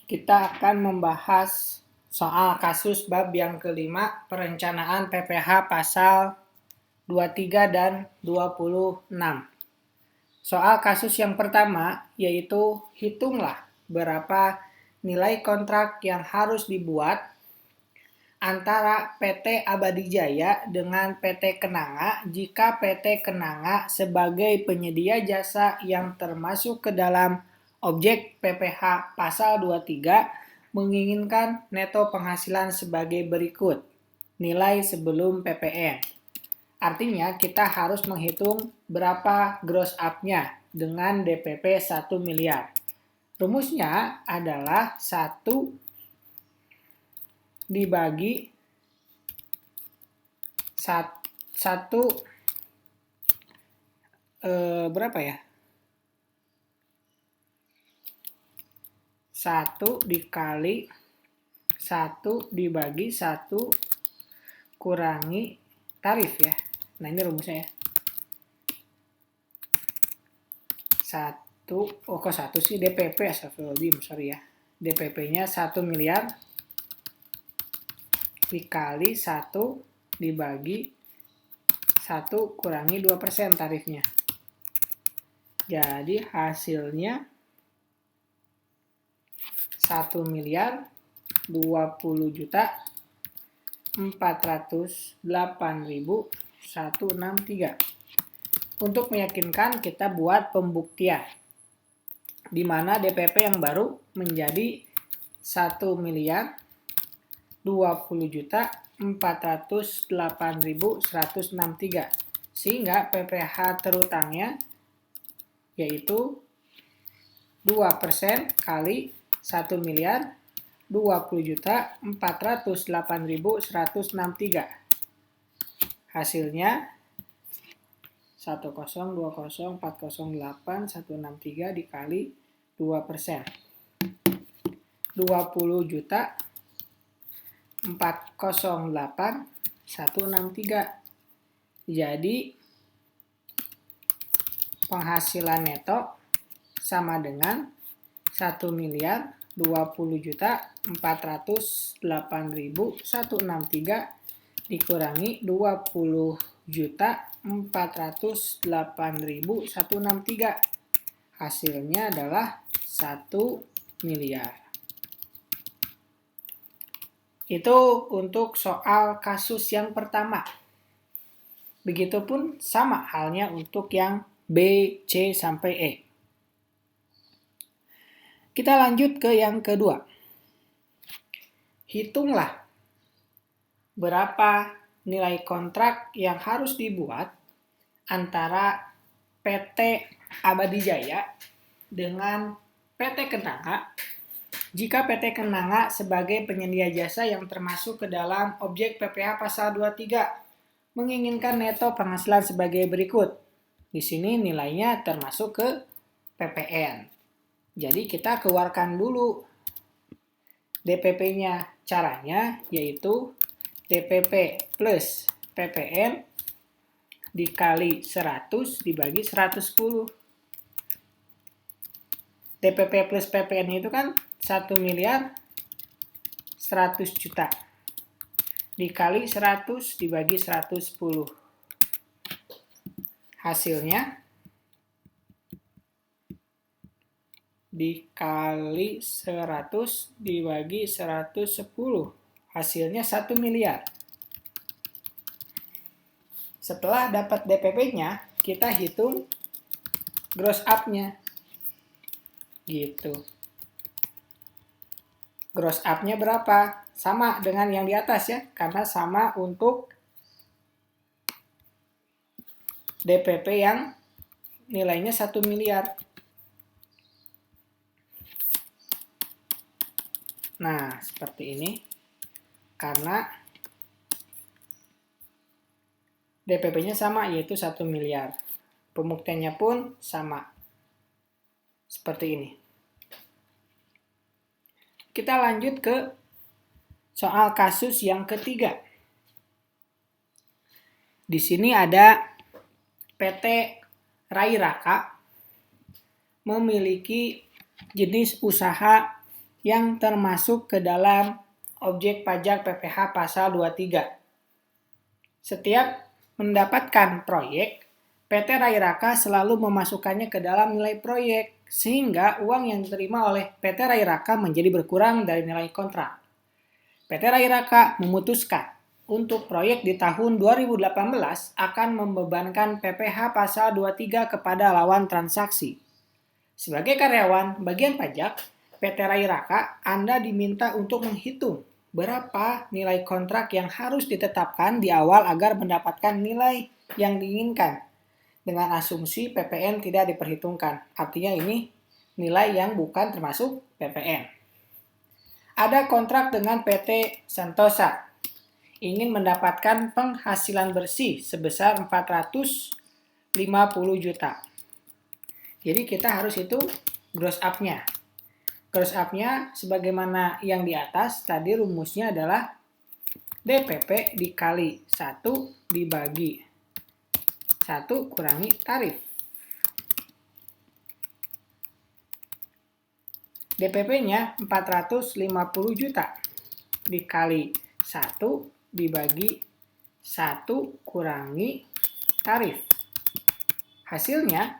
kita akan membahas soal kasus bab yang kelima, perencanaan PPh pasal 23 dan 26. Soal kasus yang pertama yaitu hitunglah berapa nilai kontrak yang harus dibuat antara PT Abadi Jaya dengan PT Kenanga jika PT Kenanga sebagai penyedia jasa yang termasuk ke dalam objek PPh pasal 23 menginginkan neto penghasilan sebagai berikut. Nilai sebelum PPN. Artinya kita harus menghitung berapa gross up-nya dengan DPP 1 miliar. Rumusnya adalah 1 dibagi 1 berapa ya? 1 dikali 1 dibagi 1 kurangi tarif ya. Nah ini rumusnya ya. 1 sih DPP sorry ya. DPP-nya 1 miliar dikali 1 dibagi 1 kurangi 2% tarifnya. Jadi hasilnya 1 miliar 20 juta 408.163. Untuk meyakinkan kita buat pembuktian di mana DPP yang baru menjadi 1 miliar 20 juta 408.163 sehingga PPh terutangnya yaitu 2% kali 1 miliar 20 juta 408.163. Hasilnya 1020408 dikali 2%. 20 juta 408.163. Jadi penghasilan neto sama dengan 1 miliar 20 juta 408.163 dikurangi 20 juta 408.163. Hasilnya adalah 1 miliar. Itu untuk soal kasus yang pertama. Begitupun sama halnya untuk yang B, C, sampai E. Kita lanjut ke yang kedua. Hitunglah berapa nilai kontrak yang harus dibuat antara PT Abadi Jaya dengan PT Kenanga jika PT Kenanga sebagai penyedia jasa yang termasuk ke dalam objek PPh pasal 23 menginginkan neto penghasilan sebagai berikut. Di sini nilainya termasuk ke PPN. Jadi kita keluarkan dulu DPP-nya. Caranya yaitu DPP plus PPN dikali 100 dibagi 110. DPP plus PPN itu kan 1 miliar 100 juta dikali 100 dibagi 110. Hasilnya dikali 100 dibagi 110. Hasilnya 1 miliar. Setelah dapat DPP-nya, kita hitung gross up-nya. Gitu. Gross up-nya berapa? Sama dengan yang di atas ya, karena sama untuk DPP yang nilainya 1 miliar. Nah, seperti ini. Karena DPP-nya sama, yaitu 1 miliar. Pembuktiannya pun sama. Seperti ini. Kita lanjut ke soal kasus yang ketiga. Di sini ada PT Rai Raka memiliki jenis usaha yang termasuk ke dalam objek pajak PPh pasal 23. Setiap mendapatkan proyek, PT Rairaka selalu memasukkannya ke dalam nilai proyek, sehingga uang yang diterima oleh PT Rairaka menjadi berkurang dari nilai kontrak. PT Rairaka memutuskan untuk proyek di tahun 2018 akan membebankan PPh pasal 23 kepada lawan transaksi. Sebagai karyawan bagian pajak, PT Rairaka, Anda diminta untuk menghitung berapa nilai kontrak yang harus ditetapkan di awal agar mendapatkan nilai yang diinginkan. Dengan asumsi PPN tidak diperhitungkan. Artinya ini nilai yang bukan termasuk PPN. Ada kontrak dengan PT Sentosa. Ingin mendapatkan penghasilan bersih sebesar 450 juta. Jadi kita harus hitung gross up-nya. Gross up-nya sebagaimana yang di atas, tadi rumusnya adalah DPP dikali 1 dibagi 1 kurangi tarif. DPP-nya 450 juta dikali 1 dibagi 1 kurangi tarif. Hasilnya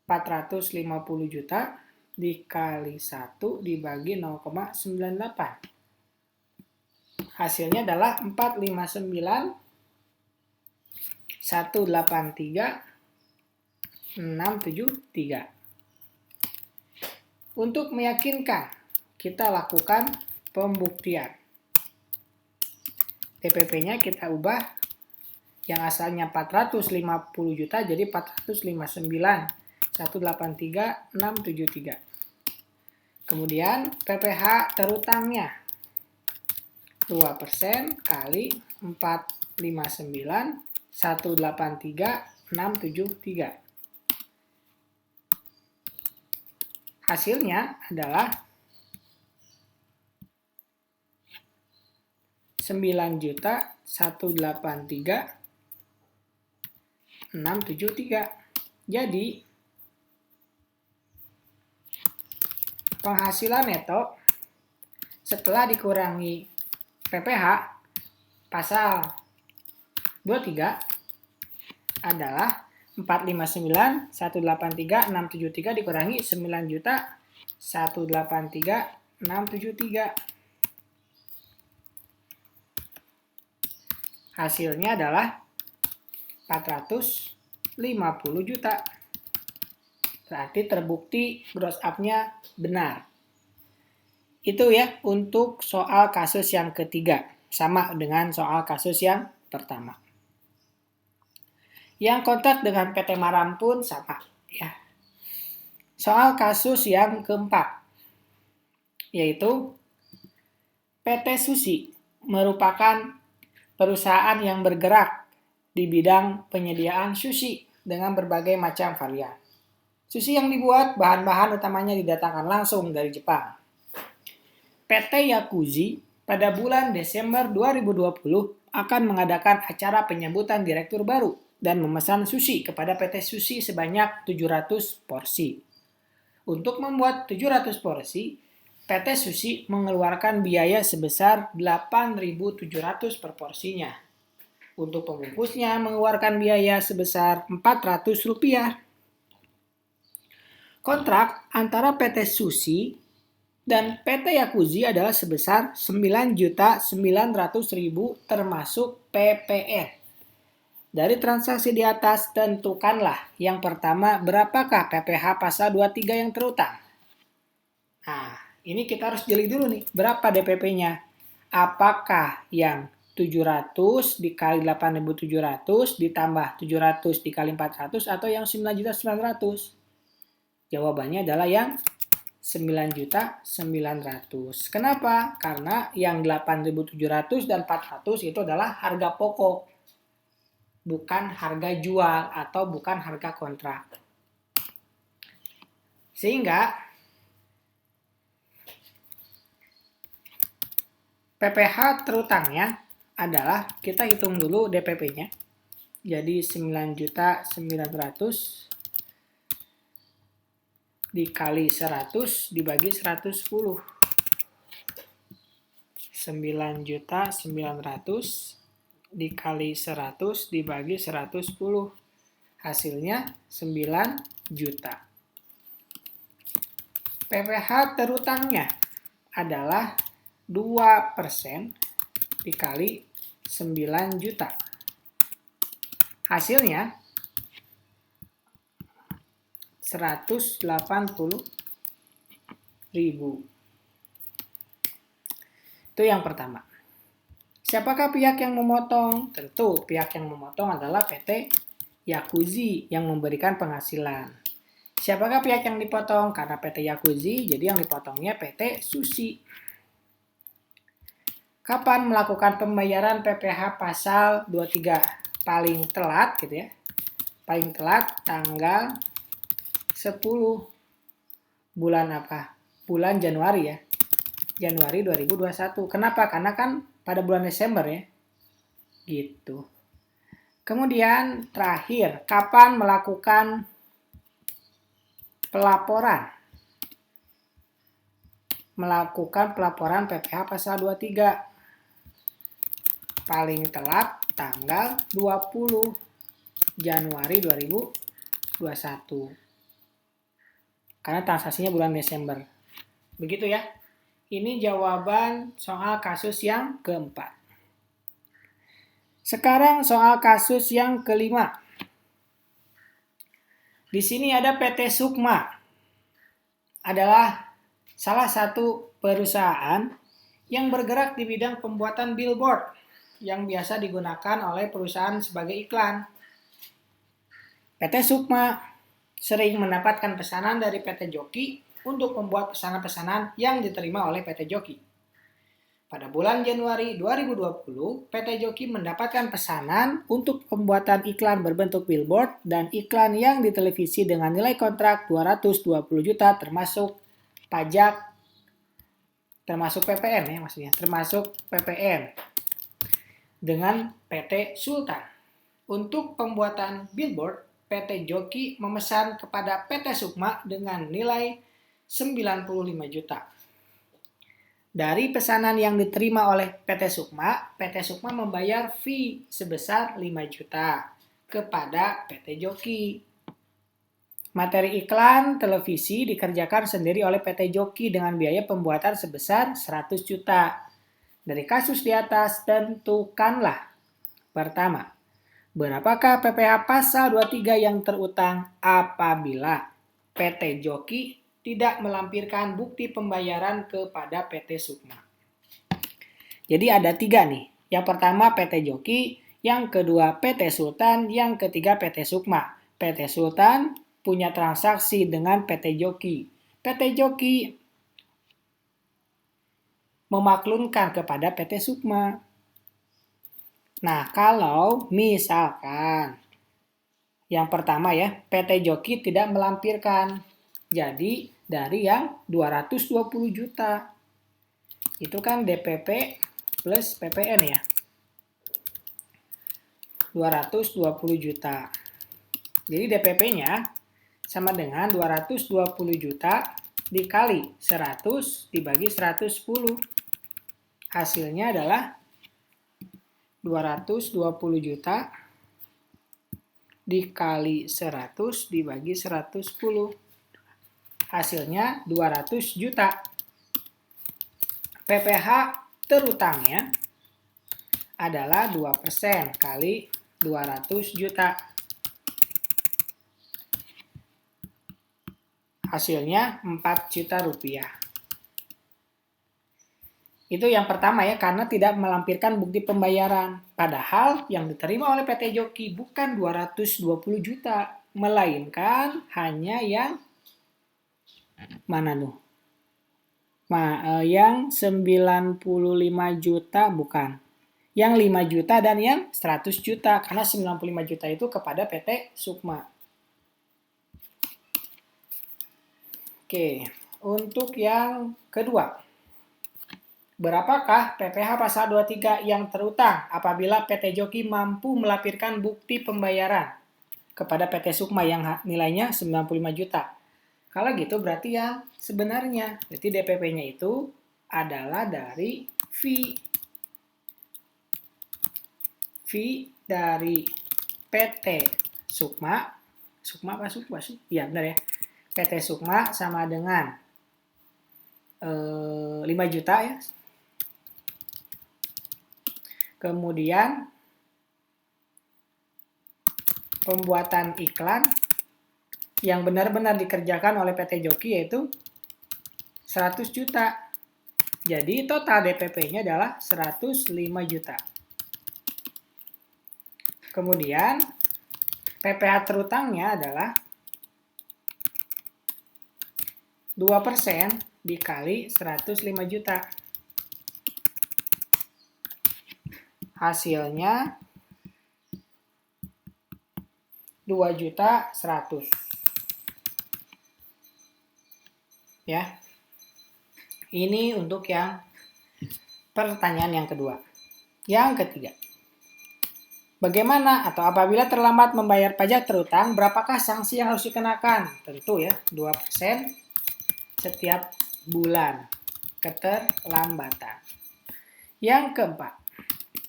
450 juta dikali 1 dibagi 0,98. Hasilnya adalah 459 183 673. Untuk meyakinkan, kita lakukan pembuktian. DPP-nya kita ubah yang asalnya 450 juta jadi 459 183 673. Kemudian PPh terutangnya 2% kali 459 183 673. Hasilnya adalah 9.183.673. Jadi penghasilan neto setelah dikurangi PPh pasal 23 adalah 459 183 673 dikurangi 9.183.673. Hasilnya adalah 450 juta. Berarti terbukti gross up-nya benar. Itu ya untuk soal kasus yang ketiga. Sama dengan soal kasus yang pertama. Yang kontrak dengan PT Maram pun sama. Ya. Soal kasus yang keempat. Yaitu PT Susi merupakan perusahaan yang bergerak di bidang penyediaan sushi dengan berbagai macam varian. Sushi yang dibuat bahan-bahan utamanya didatangkan langsung dari Jepang. PT Yakuzi pada bulan Desember 2020 akan mengadakan acara penyambutan direktur baru dan memesan sushi kepada PT Susi sebanyak 700 porsi. Untuk membuat 700 porsi, PT Susi mengeluarkan biaya sebesar 8.700 per porsinya. Untuk pembungkusnya mengeluarkan biaya sebesar Rp400. Kontrak antara PT Susi dan PT Yakuzi adalah sebesar 9.900.000 termasuk PPN. Dari transaksi di atas, tentukanlah yang pertama berapakah PPh pasal 23 yang terutang. Nah, ini kita harus jeli dulu nih, berapa DPP-nya? Apakah yang 700 dikali 8.700 ditambah 700 dikali 400 atau yang 9.900? Jawabannya adalah yang 9.900. Kenapa? Karena yang 8.700 dan 400 itu adalah harga pokok. Bukan harga jual atau bukan harga kontrak. Sehingga PPh terutangnya adalah, kita hitung dulu DPP-nya. Jadi 9.900.000 dikali 100 dibagi 110. 9.900.000 dikali 100 dibagi 110. Hasilnya 9 juta. PPh terutangnya adalah 2% dikali 9 juta. Hasilnya 180.000. Itu yang pertama. Siapakah pihak yang memotong? Tentu pihak yang memotong adalah PT Yakuzi yang memberikan penghasilan. Siapakah pihak yang dipotong? Karena PT Yakuzi, jadi yang dipotongnya PT Sushi. Kapan melakukan pembayaran PPh pasal 23? Paling telat gitu ya. Paling telat tanggal 10 bulan apa? Bulan Januari ya. Januari 2021. Kenapa? Karena kan pada bulan Desember ya. Gitu. Kemudian terakhir, kapan melakukan pelaporan? Melakukan pelaporan PPh pasal 23. Paling telat tanggal 20 Januari 2021. Karena transaksinya bulan Desember. Begitu ya. Ini jawaban soal kasus yang keempat. Sekarang soal kasus yang kelima. Di sini ada PT Sukma. Adalah salah satu perusahaan yang bergerak di bidang pembuatan billboard yang biasa digunakan oleh perusahaan sebagai iklan. PT Sukma sering mendapatkan pesanan dari PT Joki untuk membuat pesanan-pesanan yang diterima oleh PT Joki. Pada bulan Januari 2020, PT Joki mendapatkan pesanan untuk pembuatan iklan berbentuk billboard dan iklan yang di televisi dengan nilai kontrak 220 juta termasuk pajak, termasuk PPN ya maksudnya, termasuk PPN dengan PT Sultan. Untuk pembuatan billboard, PT Joki memesan kepada PT Sukma dengan nilai 95 juta. Dari pesanan yang diterima oleh PT Sukma membayar fee sebesar 5 juta kepada PT Joki. Materi iklan televisi dikerjakan sendiri oleh PT Joki dengan biaya pembuatan sebesar 100 juta. Dari kasus di atas, tentukanlah. Pertama, berapakah PPh pasal 23 yang terutang apabila PT Joki tidak melampirkan bukti pembayaran kepada PT Sukma. Jadi ada 3 nih. Yang pertama PT Joki, yang kedua PT Sultan, yang ketiga PT Sukma. PT Sultan punya transaksi dengan PT Joki. PT Joki memaklumkan kepada PT Sukma. Nah, kalau misalkan yang pertama ya, PT Joki tidak melampirkan. Jadi dari yang 220 juta. Itu kan DPP plus PPN ya. 220 juta. Jadi DPP-nya sama dengan 220 juta dikali 100 dibagi 110. Hasilnya adalah 220 juta dikali 100 dibagi 110. Hasilnya 200 juta. PPh terutangnya adalah 2% kali 200 juta. Hasilnya 4 juta rupiah. Itu yang pertama ya, karena tidak melampirkan bukti pembayaran. Padahal yang diterima oleh PT Joki bukan 220 juta, melainkan hanya yang mana tuh? Yang 95 juta bukan. Yang 5 juta dan yang 100 juta. Karena 95 juta itu kepada PT Sukma. Oke, untuk yang kedua. Berapakah PPh pasal 23 yang terutang apabila PT Joki mampu melampirkan bukti pembayaran kepada PT Sukma yang nilainya 95 juta? Kalau gitu berarti yang sebenarnya. Berarti DPP-nya itu adalah dari V. V dari PT Sukma. Sukma apa Sukma sih? Iya benar ya. PT Sukma sama dengan 5 juta ya. Kemudian pembuatan iklan yang benar-benar dikerjakan oleh PT Joki yaitu 100 juta. Jadi total DPP-nya adalah 105 juta. Kemudian PPh terutangnya adalah 2% dikali 105 juta. Hasilnya 2.100.000. Ya. Ini untuk yang pertanyaan yang kedua. Yang ketiga. Bagaimana atau apabila terlambat membayar pajak terutang, berapakah sanksi yang harus dikenakan? Tentu ya, 2% setiap bulan keterlambatan. Yang keempat,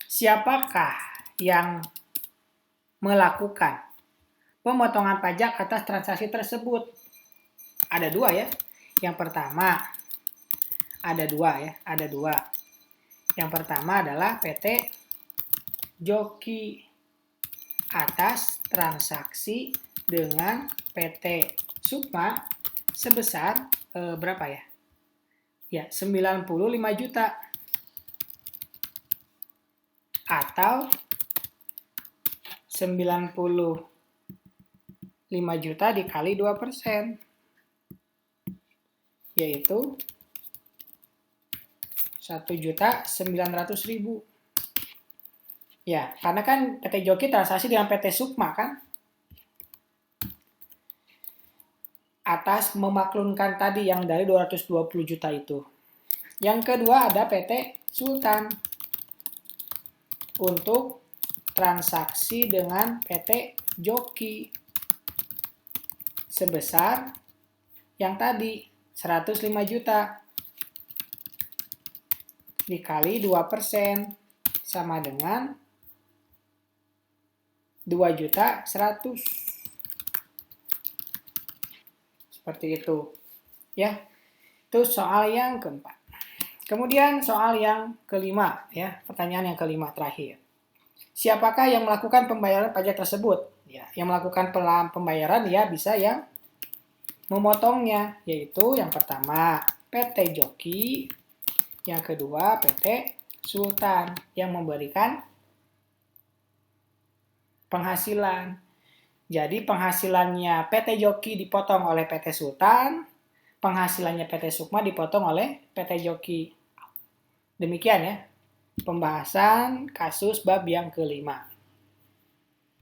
siapakah yang melakukan pemotongan pajak atas transaksi tersebut? Ada dua ya. Yang pertama, ada dua. Yang pertama adalah PT Joki atas transaksi dengan PT Sukma sebesar berapa ya? Ya, 95 juta. Atau 95 juta dikali 2%. Yaitu 1.900.000. Ya, karena kan PT Joki transaksi dengan PT Sukma kan? Atas memaklumkan tadi yang dari 220 juta itu. Yang kedua ada PT Sultan. Untuk transaksi dengan PT Joki. Sebesar yang tadi 105 juta. Dikali 2% sama dengan 2.100.000. Seperti itu. Ya. Itu soal yang keempat. Kemudian soal yang kelima ya, pertanyaan yang kelima terakhir. Siapakah yang melakukan pembayaran pajak tersebut? Ya, yang melakukan pembayaran ya bisa yang memotongnya, yaitu yang pertama PT Joki, yang kedua PT Sultan yang memberikan penghasilan. Jadi penghasilannya PT Joki dipotong oleh PT Sultan, penghasilannya PT Sukma dipotong oleh PT Joki. Demikian ya, pembahasan kasus bab yang kelima.